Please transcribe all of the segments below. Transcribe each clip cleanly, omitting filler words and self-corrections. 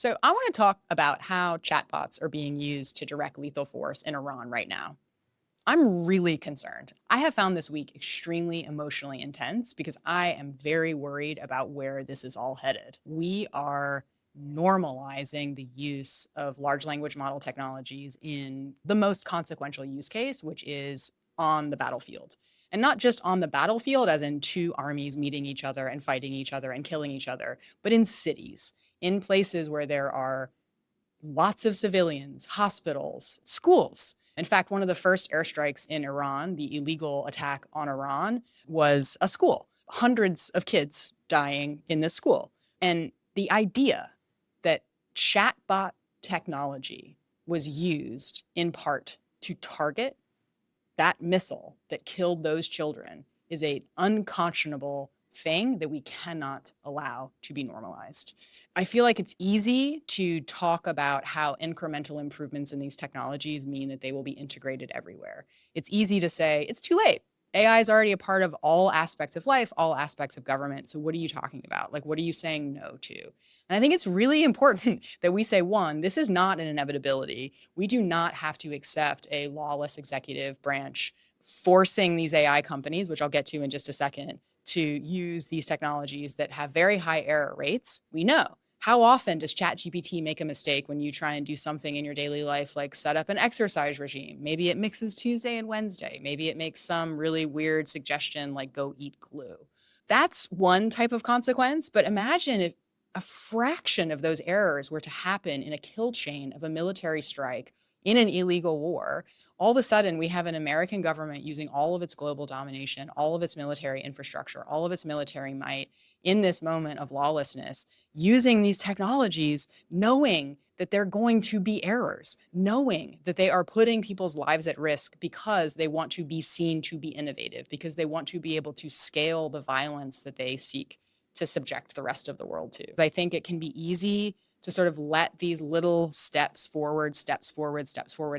So I want to talk about how chatbots are being used to direct lethal force in Iran right now. I'm really concerned. I have found this week extremely emotionally intense because I am very worried about where this is all headed. We are normalizing the use of large language model technologies in the most consequential use case, which is on the battlefield. And not just on the battlefield, as in two armies meeting each other and fighting each other and killing each other, but in cities, in places where there are lots of civilians, hospitals, schools. In fact, one of the first airstrikes in Iran, the illegal attack on Iran, was a school. Hundreds of kids dying in this school. And the idea that chatbot technology was used in part to target that missile that killed those children is an unconscionable thing that we cannot allow to be normalized. I feel like it's easy to talk about how incremental improvements in these technologies mean that they will be integrated everywhere. It's easy to say it's too late. AI is already a part of all aspects of life, all aspects of government. So what are you talking about? Like, what are you saying no to? And I think it's really important that we say, one, this is not an inevitability. We do not have to accept a lawless executive branch forcing these AI companies, which I'll get to in just a second, to use these technologies that have very high error rates. We know. How often does ChatGPT make a mistake when you try and do something in your daily life, like set up an exercise regime? Maybe it mixes Tuesday and Wednesday. Maybe it makes some really weird suggestion like go eat glue. That's one type of consequence. But imagine if a fraction of those errors were to happen in a kill chain of a military strike in an illegal war. All of a sudden, we have an American government using all of its global domination, all of its military infrastructure, all of its military might in this moment of lawlessness, using these technologies, knowing that they're going to be errors, knowing that they are putting people's lives at risk because they want to be seen to be innovative, because they want to be able to scale the violence that they seek to subject the rest of the world to. I think it can be easy to sort of let these little steps forward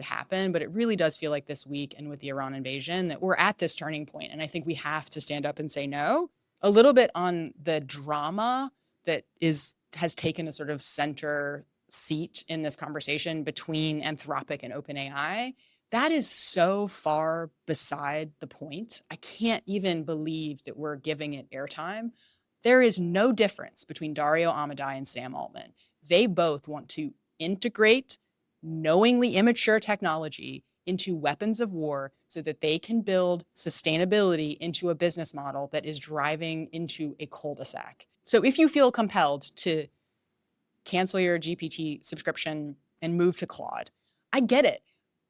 happen. But it really does feel like this week and with the Iran invasion that we're at this turning point. And I think we have to stand up and say no. A little bit on the drama that has taken a sort of center seat in this conversation between Anthropic and OpenAI. That is so far beside the point. I can't even believe that we're giving it airtime. There is no difference between Dario Amodei and Sam Altman. They both want to integrate knowingly immature technology into weapons of war so that they can build sustainability into a business model that is driving into a cul-de-sac. So if you feel compelled to cancel your GPT subscription and move to Claude, I get it.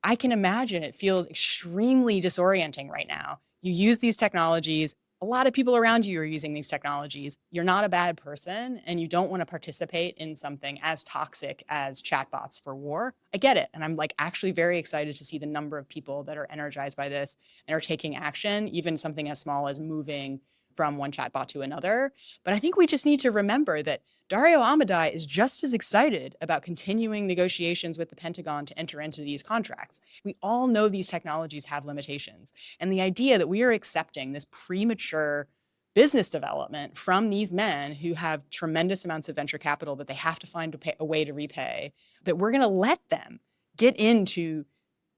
I can imagine it feels extremely disorienting right now. You use these technologies. A lot of people around you are using these technologies. You're not a bad person and you don't want to participate in something as toxic as chatbots for war. I get it. And I'm like actually very excited to see the number of people that are energized by this and are taking action, even something as small as moving from one chatbot to another. But I think we just need to remember that Dario Amodei is just as excited about continuing negotiations with the Pentagon to enter into these contracts. We all know these technologies have limitations. And the idea that we are accepting this premature business development from these men who have tremendous amounts of venture capital that they have to find a way to repay, that we're going to let them get into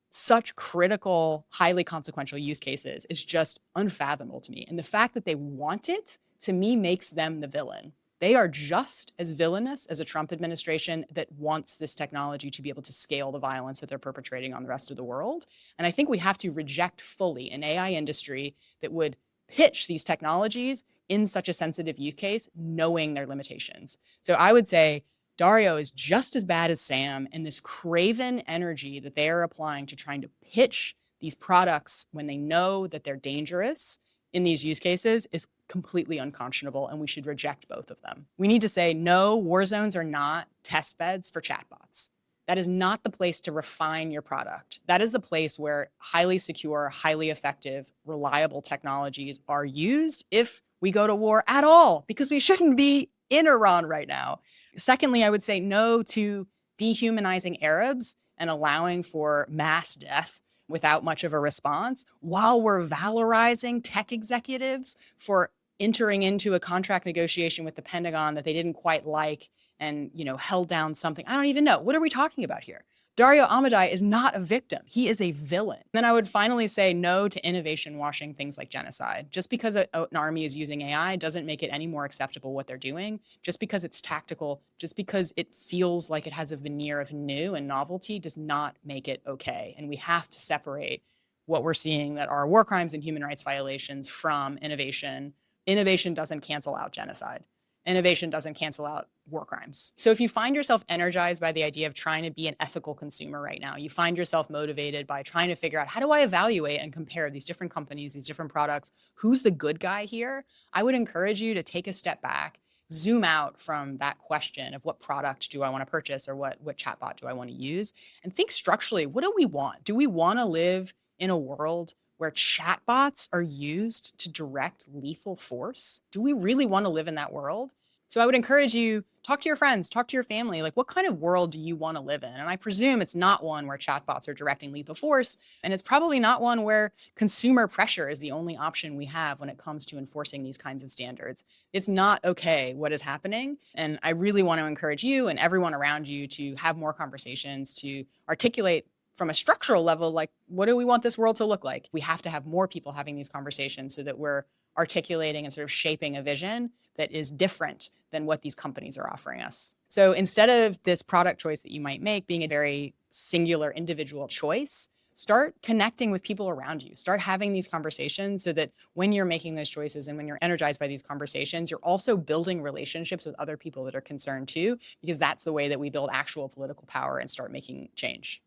such critical, highly consequential use cases is just unfathomable to me. And the fact that they want it, to me, makes them the villain. They are just as villainous as a Trump administration that wants this technology to be able to scale the violence that they're perpetrating on the rest of the world. And I think we have to reject fully an AI industry that would pitch these technologies in such a sensitive use case, knowing their limitations. So I would say Dario is just as bad as Sam, and this craven energy that they are applying to trying to pitch these products when they know that they're dangerous in these use cases is completely unconscionable, and we should reject both of them. We need to say, no, war zones are not test beds for chatbots. That is not the place to refine your product. That is the place where highly secure, highly effective, reliable technologies are used if we go to war at all, because we shouldn't be in Iran right now. Secondly, I would say no to dehumanizing Arabs and allowing for mass death without much of a response, while we're valorizing tech executives for entering into a contract negotiation with the Pentagon that they didn't quite like and, held down something. I don't even know. What are we talking about here? Dario Amadei is not a victim. He is a villain. Then I would finally say no to innovation washing things like genocide. Just because an army is using AI doesn't make it any more acceptable what they're doing. Just because it's tactical, just because it feels like it has a veneer of new and novelty does not make it okay. And we have to separate what we're seeing that are war crimes and human rights violations from innovation. Innovation doesn't cancel out genocide. Innovation doesn't cancel out war crimes. So if you find yourself energized by the idea of trying to be an ethical consumer right now, you find yourself motivated by trying to figure out, how do I evaluate and compare these different companies, these different products? Who's the good guy here? I would encourage you to take a step back, zoom out from that question of what product do I want to purchase or what chatbot do I want to use, and think structurally, what do we want? Do we want to live in a world where chatbots are used to direct lethal force? Do we really want to live in that world? So I would encourage you, talk to your friends, talk to your family, like, what kind of world do you want to live in? And I presume it's not one where chatbots are directing lethal force, and it's probably not one where consumer pressure is the only option we have when it comes to enforcing these kinds of standards. It's not okay what is happening, and I really want to encourage you and everyone around you to have more conversations, to articulate from a structural level, like, what do we want this world to look like? We have to have more people having these conversations so that we're articulating and sort of shaping a vision that is different than what these companies are offering us. So instead of this product choice that you might make being a very singular individual choice, start connecting with people around you. Start having these conversations so that when you're making those choices and when you're energized by these conversations, you're also building relationships with other people that are concerned too, because that's the way that we build actual political power and start making change.